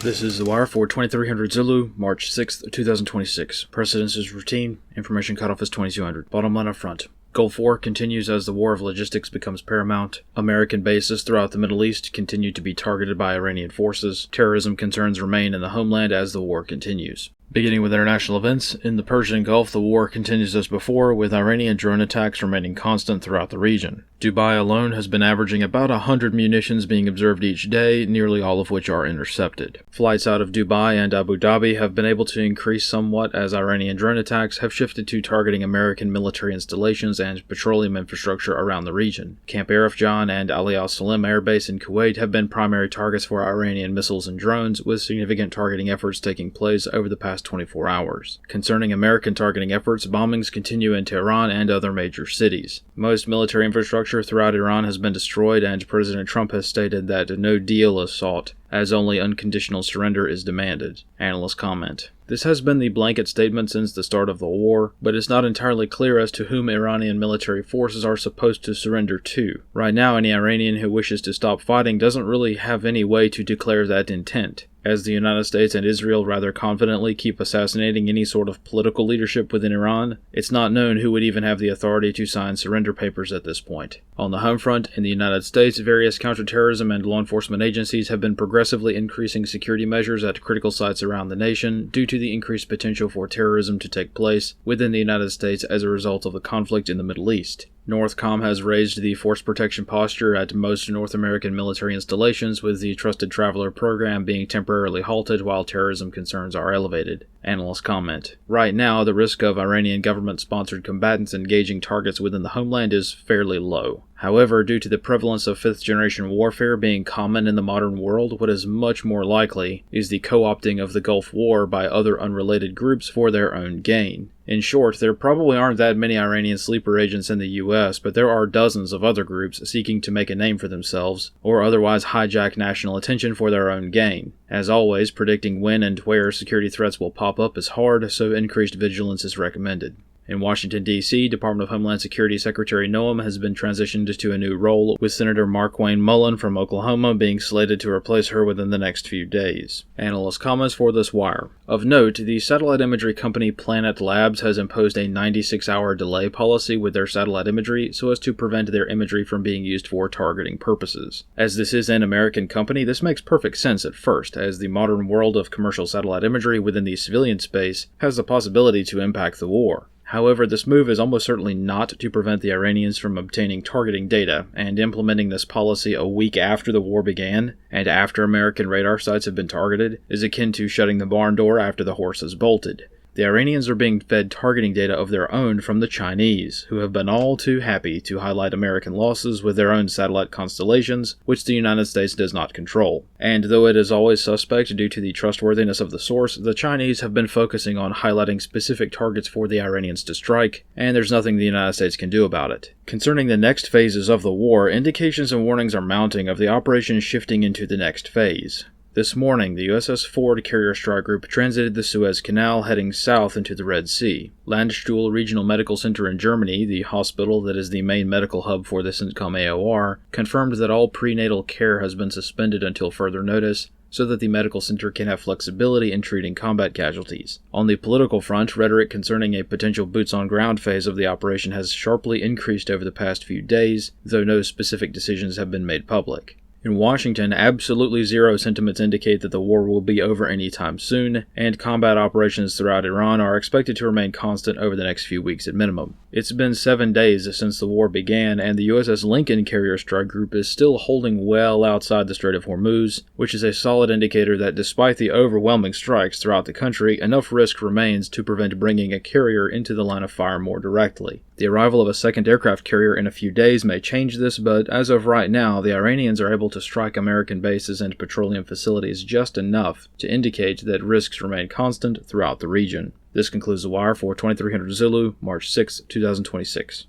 This is The Wire for 2300 Zulu, March 6th, 2026. Precedence is routine. Information cutoff is 2200. Bottom line up front. Gulf War continues as the war of logistics becomes paramount. American bases throughout the Middle East continue to be targeted by Iranian forces. Terrorism concerns remain in the homeland as the war continues. Beginning with international events, in the Persian Gulf, the war continues as before, with Iranian drone attacks remaining constant throughout the region. Dubai alone has been averaging about 100 munitions being observed each day, nearly all of which are intercepted. Flights out of Dubai and Abu Dhabi have been able to increase somewhat as Iranian drone attacks have shifted to targeting American military installations and petroleum infrastructure around the region. Camp Arifjan and Ali al-Salam Air Base in Kuwait have been primary targets for Iranian missiles and drones, with significant targeting efforts taking place over the past 24 hours. Concerning American targeting efforts, bombings continue in Tehran and other major cities. Most military infrastructure throughout Iran has been destroyed, and President Trump has stated that no deal is sought, as only unconditional surrender is demanded. Analysts comment. This has been the blanket statement since the start of the war, but it's not entirely clear as to whom Iranian military forces are supposed to surrender to. Right now, any Iranian who wishes to stop fighting doesn't really have any way to declare that intent, as the United States and Israel rather confidently keep assassinating any sort of political leadership within Iran. It's not known who would even have the authority to sign surrender papers at this point. On the home front, in the United States, various counterterrorism and law enforcement agencies have been progressively increasing security measures at critical sites around the nation due to the increased potential for terrorism to take place within the United States as a result of the conflict in the Middle East. Northcom has raised the force protection posture at most North American military installations, with the Trusted Traveler program being temporarily halted while terrorism concerns are elevated. Analysts comment. Right now, the risk of Iranian government-sponsored combatants engaging targets within the homeland is fairly low. However, due to the prevalence of fifth-generation warfare being common in the modern world, what is much more likely is the co-opting of the Gulf War by other unrelated groups for their own gain. In short, there probably aren't that many Iranian sleeper agents in the US, but there are dozens of other groups seeking to make a name for themselves, or otherwise hijack national attention for their own gain. As always, predicting when and where security threats will pop up is hard, so increased vigilance is recommended. In Washington, D.C., Department of Homeland Security Secretary Noam has been transitioned to a new role, with Senator Markwayne Mullin from Oklahoma being slated to replace her within the next few days. Analyst comments for this wire. Of note, the satellite imagery company Planet Labs has imposed a 96-hour delay policy with their satellite imagery so as to prevent their imagery from being used for targeting purposes. As this is an American company, this makes perfect sense at first, as the modern world of commercial satellite imagery within the civilian space has the possibility to impact the war. However, this move is almost certainly not to prevent the Iranians from obtaining targeting data, and implementing this policy a week after the war began, and after American radar sites have been targeted, is akin to shutting the barn door after the horse has bolted. The Iranians are being fed targeting data of their own from the Chinese, who have been all too happy to highlight American losses with their own satellite constellations, which the United States does not control. And though it is always suspect due to the trustworthiness of the source, the Chinese have been focusing on highlighting specific targets for the Iranians to strike, and there's nothing the United States can do about it. Concerning the next phases of the war, indications and warnings are mounting of the operation shifting into the next phase. This morning, the USS Ford carrier strike group transited the Suez Canal heading south into the Red Sea. Landstuhl Regional Medical Center in Germany, the hospital that is the main medical hub for the CENTCOM AOR, confirmed that all prenatal care has been suspended until further notice, so that the medical center can have flexibility in treating combat casualties. On the political front, rhetoric concerning a potential boots-on-ground phase of the operation has sharply increased over the past few days, though no specific decisions have been made public. In Washington, absolutely zero sentiments indicate that the war will be over anytime soon, and combat operations throughout Iran are expected to remain constant over the next few weeks at minimum. It's been 7 days since the war began, and the USS Lincoln carrier strike group is still holding well outside the Strait of Hormuz, which is a solid indicator that despite the overwhelming strikes throughout the country, enough risk remains to prevent bringing a carrier into the line of fire more directly. The arrival of a second aircraft carrier in a few days may change this, but as of right now, the Iranians are able to strike American bases and petroleum facilities just enough to indicate that risks remain constant throughout the region. This concludes The Wire for 2300 Zulu, March 6, 2026.